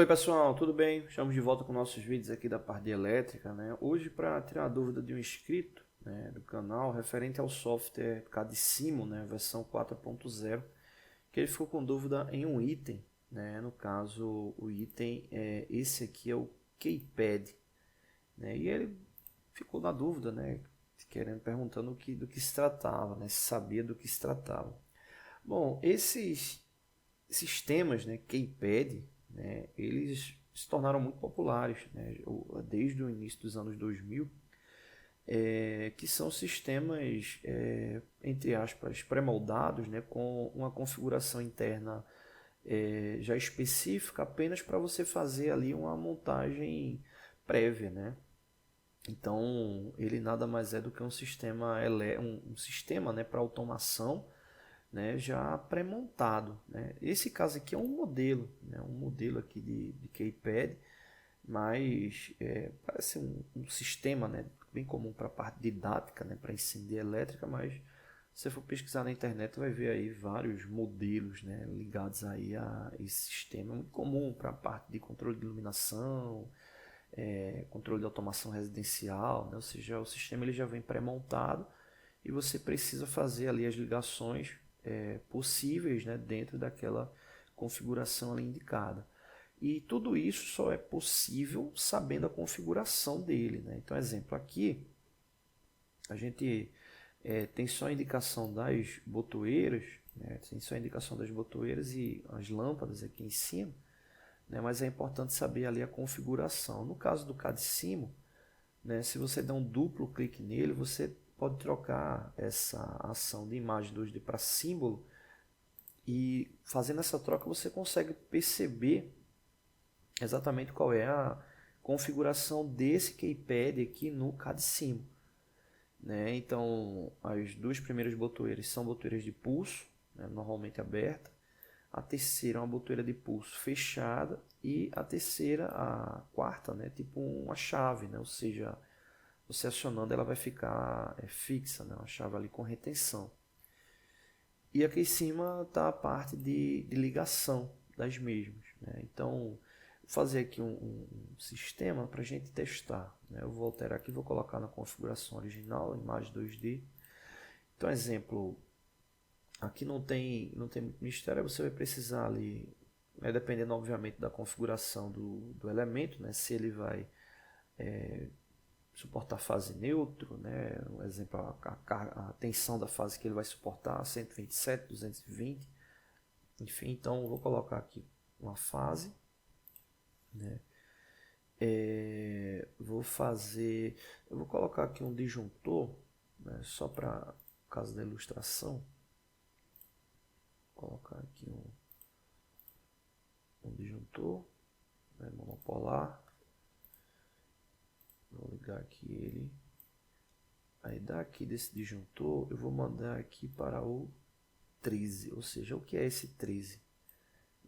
Oi pessoal, tudo bem? Estamos de volta com nossos vídeos aqui da parte de elétrica, né? Hoje para tirar a dúvida de um inscrito, né, do canal referente ao software CADSIMO, né, versão 4.0, que ele ficou com dúvida em um item, né? No caso, o item é esse aqui é o Keypad, né? E ele ficou na dúvida, né, querendo perguntando do que se tratava, né, se sabia do que se tratava. Bom, esses sistemas, né, Keypad, né, eles se tornaram muito populares, né, desde o início dos anos 2000, que são sistemas, entre aspas, pré-moldados, né, com uma configuração interna já específica apenas para você fazer ali uma montagem prévia, né? Então ele nada mais é do que um sistema, um sistema, né, para automação, né, já pré-montado, né? Esse caso aqui é um modelo, né, um modelo aqui de keypad, mas parece um sistema, né, bem comum para a parte didática, né, para ensino de elétrica, mas se você for pesquisar na internet vai ver aí vários modelos, né, ligados aí a esse sistema. É muito comum para a parte de controle de iluminação, controle de automação residencial, né? Ou seja, o sistema ele já vem pré-montado e você precisa fazer ali as ligações possíveis, né, dentro daquela configuração ali indicada. E tudo isso só é possível sabendo a configuração dele, né? Então, exemplo, aqui a gente tem só a indicação das botoeiras, né? Tem só a indicação das botoeiras e as lâmpadas aqui em cima, né? Mas é importante saber ali a configuração. No caso do CADSIMO, né, se você der um duplo clique nele, você pode trocar essa ação de imagem 2D para símbolo e fazendo essa troca você consegue perceber exatamente qual é a configuração desse keypad aqui no CADSIMO, né? Então as duas primeiras botoeiras são botoeiras de pulso, né, normalmente aberta. A terceira é uma botoeira de pulso fechada e a terceira, a quarta, né, tipo uma chave, né? Ou seja, você acionando ela vai ficar fixa, né? Uma chave ali com retenção. E aqui em cima está a parte de ligação das mesmas, né? Então, vou fazer aqui um sistema para a gente testar, né? Eu vou alterar aqui, vou colocar na configuração original, imagem 2D. Então, exemplo, aqui não tem muito mistério, você vai precisar ali, dependendo obviamente da configuração do elemento, né? Se ele vai suportar fase neutro, né? Um exemplo, a tensão da fase que ele vai suportar, 127, 220, enfim, então eu vou colocar aqui uma fase, né? Eu vou colocar aqui um disjuntor, né? Só para caso da ilustração, vou colocar aqui um disjuntor, né? Monopolar, vou ligar aqui ele. Aí daqui desse disjuntor eu vou mandar aqui para o 13, ou seja, o que é esse 13?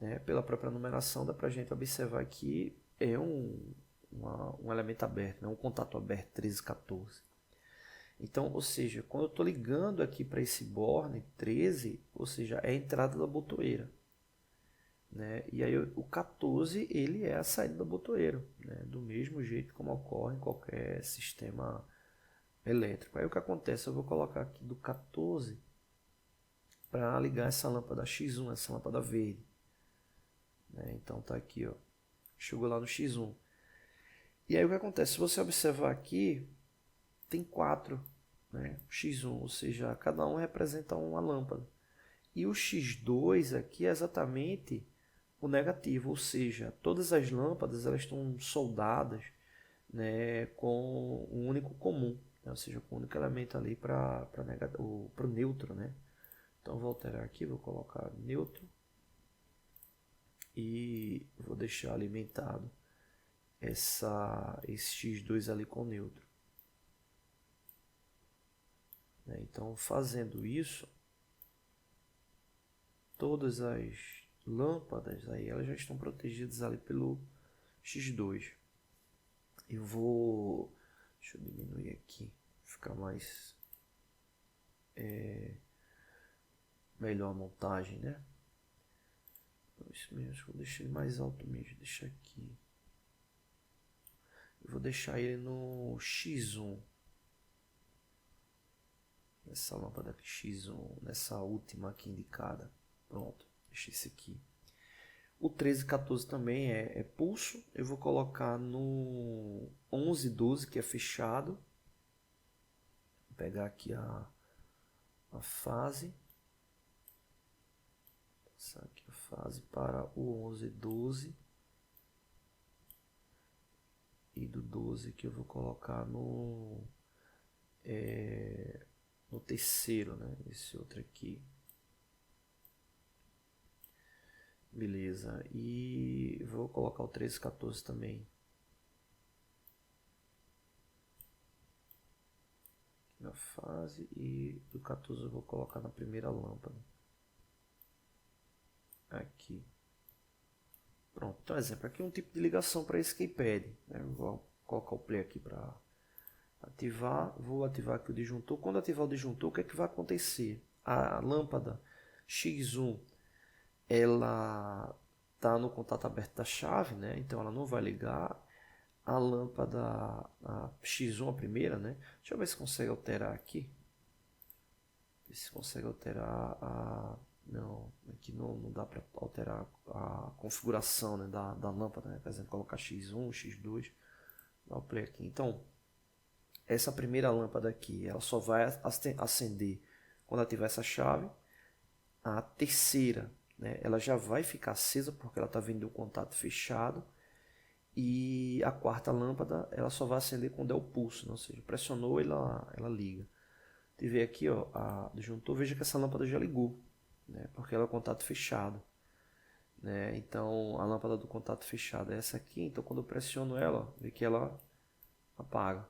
Né? Pela própria numeração dá para a gente observar que é um elemento aberto, né? Um contato aberto 13, 14. Então, ou seja, quando eu estou ligando aqui para esse borne 13, ou seja, é a entrada da botoeira. Né? E aí o 14 ele é a saída da botoeira, né? Do mesmo jeito como ocorre em qualquer sistema elétrico. Aí o que acontece? Eu vou colocar aqui do 14 para ligar essa lâmpada X1, essa lâmpada verde, né? Então tá aqui, ó, chegou lá no X1. E aí o que acontece? Se você observar aqui, tem quatro, né? X1, ou seja, cada um representa uma lâmpada. E o X2 aqui é exatamente o negativo, ou seja, todas as lâmpadas elas estão soldadas, né, com um único comum, né? Ou seja, com um único elemento ali para o neutro, né? Então vou alterar aqui, vou colocar neutro e vou deixar alimentado esse X2 ali com neutro, né? Então fazendo isso, todas as lâmpadas aí elas já estão protegidas ali pelo X2. Eu vou, deixa eu diminuir aqui, ficar mais melhor a montagem, né? Isso mesmo, acho que vou deixar ele mais alto mesmo. Deixa aqui. Eu vou deixar ele no X1. Nessa lâmpada aqui, X1. Nessa última aqui indicada. Pronto, deixa esse aqui. O 1314 também é pulso. Eu vou colocar no 1112, que é fechado. Vou pegar aqui a fase. Passar aqui a fase para o 1112. E do 12 que eu vou colocar no terceiro, né? Esse outro aqui. Beleza. E vou colocar o 1314 também. Na fase. E do 14 eu vou colocar na primeira lâmpada. Aqui. Pronto. Então, exemplo. Aqui é um tipo de ligação para esse keypad. Né? Eu vou colocar o play aqui para ativar. Vou ativar aqui o disjuntor. Quando ativar o disjuntor, o que é que vai acontecer? A lâmpada X1 ela está no contato aberto da chave, né? Então ela não vai ligar. A lâmpada a X1, a primeira, né? Deixa eu ver se consegue alterar aqui. Ver se consegue alterar a... Não, aqui não dá para alterar a configuração, né, da lâmpada, né? Por exemplo, colocar X1, X2. Dá o play aqui. Então, essa primeira lâmpada aqui, ela só vai acender quando ativar essa chave. A terceira, né, ela já vai ficar acesa porque ela está vindo do contato fechado. E a quarta lâmpada ela só vai acender quando é o pulso, né? Ou seja, pressionou, ela liga. Tive aqui, ó, a disjuntor, veja que essa lâmpada já ligou, né? Porque ela é contato fechado, né? Então a lâmpada do contato fechado é essa aqui. Então quando eu pressiono ela, vê que ela apaga,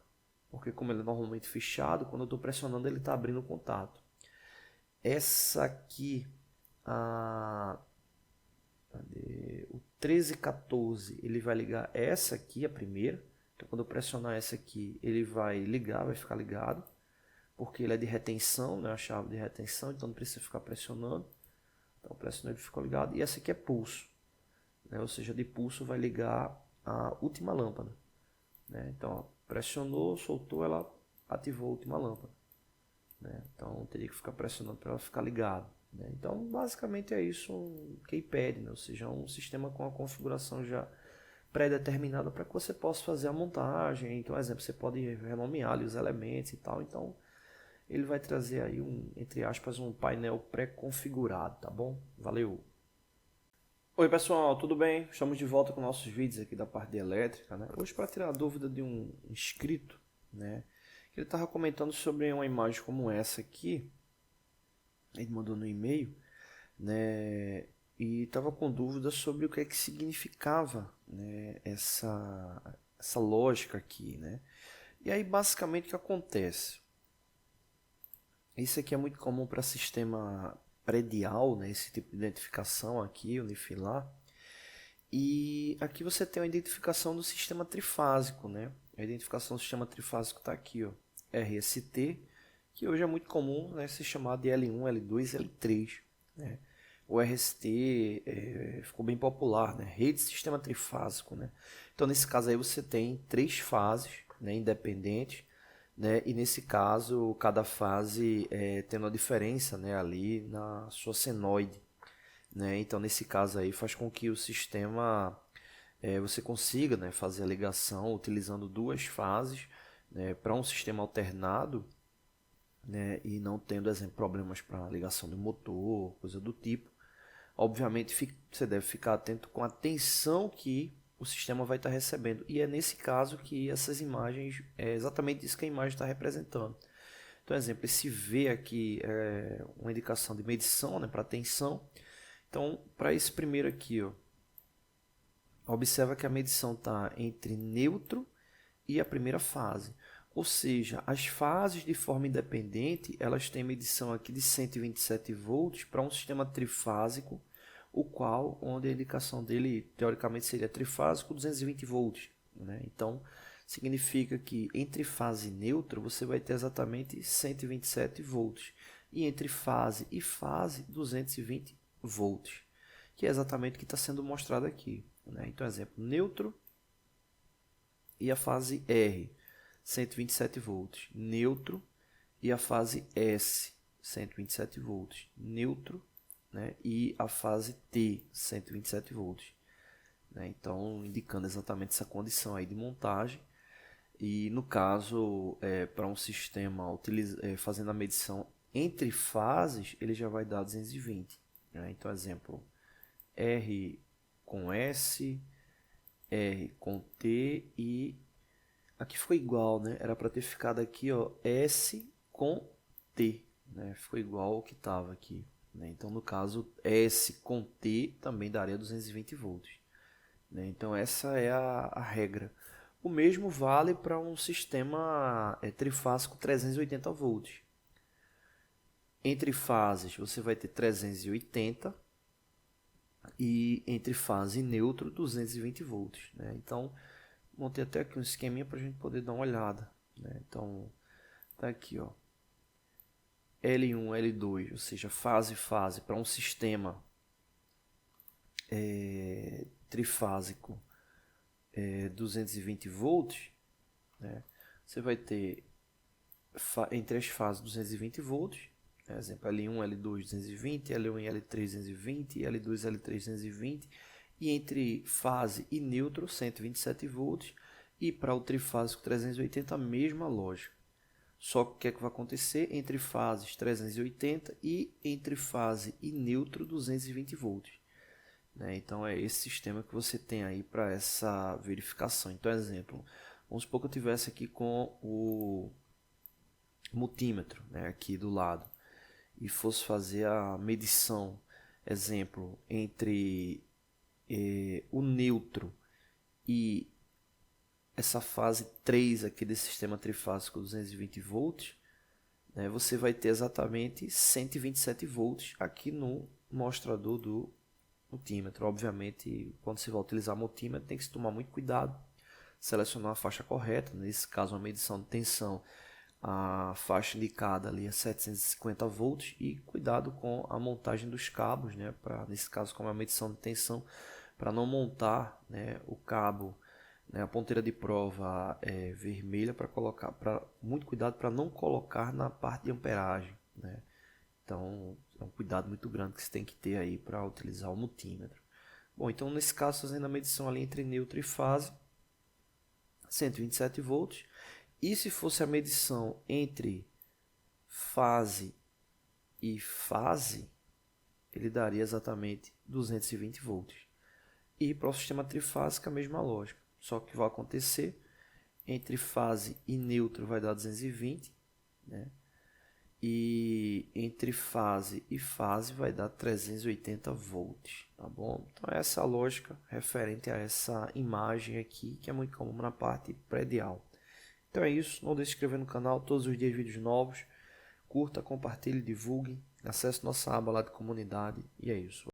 porque como ele é normalmente fechado, quando eu estou pressionando ele está abrindo o contato. Essa aqui, o 1314, ele vai ligar essa aqui, a primeira. Então quando eu pressionar essa aqui, ele vai ligar, vai ficar ligado, porque ele é de retenção, né? A chave de retenção, então não precisa ficar pressionando. Então pressionou, ele ficou ligado. E essa aqui é pulso, né? Ou seja, de pulso vai ligar a última lâmpada, né? Então ó, pressionou, soltou, ela ativou a última lâmpada, né? Então teria que ficar pressionando para ela ficar ligada, né? Então basicamente é isso, um keypad, né? Ou seja, um sistema com a configuração já pré-determinada para que você possa fazer a montagem. Então, por exemplo, você pode renomear ali os elementos e tal. Então ele vai trazer aí entre aspas, um painel pré-configurado, tá bom? Valeu! Oi pessoal, tudo bem? Estamos de volta com nossos vídeos aqui da parte de elétrica, né? Hoje para tirar a dúvida de um inscrito, né? Ele estava comentando sobre uma imagem como essa aqui. Ele mandou no e-mail, né? E estava com dúvida sobre o que é que significava, né, essa lógica aqui, né? E aí basicamente o que acontece? Isso aqui é muito comum para sistema predial, né? Esse tipo de identificação aqui, unifilar. E aqui você tem a identificação do sistema trifásico, né? A identificação do sistema trifásico está aqui, ó, RST, que hoje é muito comum, né, ser chamado de L1, L2, L3, né? O RST ficou bem popular, né? Rede de sistema trifásico, né? Então nesse caso aí você tem 3 fases, né, independentes, né? E nesse caso cada fase tendo a diferença, né, ali na sua senoide, né? Então nesse caso aí faz com que o sistema você consiga, né, fazer a ligação utilizando 2 fases, né, para um sistema alternado, né, e não tendo, exemplo, problemas para ligação do motor, coisa do tipo. Obviamente você deve ficar atento com a tensão que o sistema vai estar recebendo, e é nesse caso que essas imagens, é exatamente isso que a imagem está representando. Então, exemplo, esse V aqui é uma indicação de medição, né, para tensão. Então, para esse primeiro aqui, ó, observa que a medição está entre neutro e a primeira fase. Ou seja, as fases de forma independente, elas têm medição aqui de 127 volts para um sistema trifásico, o qual, onde a indicação dele, teoricamente, seria trifásico 220 volts, né? Então, significa que entre fase e neutro, você vai ter exatamente 127 volts. E entre fase e fase, 220 volts. que é exatamente o que está sendo mostrado aqui, né? Então, exemplo, neutro e a fase R, 127 volts. Neutro e a fase S, 127 volts. Neutro, né? E a fase T, 127 volts. Né? Então, indicando exatamente essa condição aí de montagem. E no caso, para um sistema fazendo a medição entre fases, ele já vai dar 220. Né? Então, exemplo, R com S, R com T e aqui ficou igual, né? Era para ter ficado aqui, ó, S com T, né? Ficou igual ao que estava aqui. Né? Então, no caso, S com T também daria 220 volts. Né? Então, essa é a regra. O mesmo vale para um sistema trifásico 380 volts. Entre fases, você vai ter 380 e entre fase e neutro 220 volts. Né? Então, montei até aqui um esqueminha para a gente poder dar uma olhada. Né? Então, tá aqui, ó, L1, L2, ou seja, fase para um sistema trifásico 220 volts, né? Você vai ter entre as fases 220 volts, né? Exemplo, L1, L2 220, L1 e L3 220, L2 L3 220, e entre fase e neutro 127 volts, e para o trifásico 380 a mesma lógica. Só que o que é que vai acontecer entre fases 380 e entre fase e neutro 220 volts. Né? Então é esse sistema que você tem aí para essa verificação. Então, exemplo, vamos supor que eu tivesse aqui com o multímetro, né, aqui do lado, e fosse fazer a medição, exemplo, entre o neutro e essa fase 3 aqui desse sistema trifásico 220 volts, né, você vai ter exatamente 127 volts aqui no mostrador do multímetro. Obviamente, quando você vai utilizar multímetro, tem que se tomar muito cuidado, selecionar a faixa correta. Nesse caso, uma medição de tensão, a faixa indicada ali é 750 volts, e cuidado com a montagem dos cabos, né? Nesse caso, como é uma medição de tensão, para não montar, né, o cabo, né, a ponteira de prova vermelha, muito cuidado para não colocar na parte de amperagem, né? Então, é um cuidado muito grande que você tem que ter aí para utilizar o multímetro. Bom, então nesse caso, fazendo a medição ali entre neutro e fase, 127 volts. E se fosse a medição entre fase e fase, ele daria exatamente 220 volts. E para o sistema trifásico, a mesma lógica. Só que vai acontecer, entre fase e neutro vai dar 220, né? E entre fase e fase vai dar 380 volts, tá bom? Então essa é a lógica referente a essa imagem aqui, que é muito comum na parte predial. Então é isso, não deixe de se inscrever no canal, todos os dias vídeos novos, curta, compartilhe, divulgue, acesse nossa aba lá de comunidade, e é isso.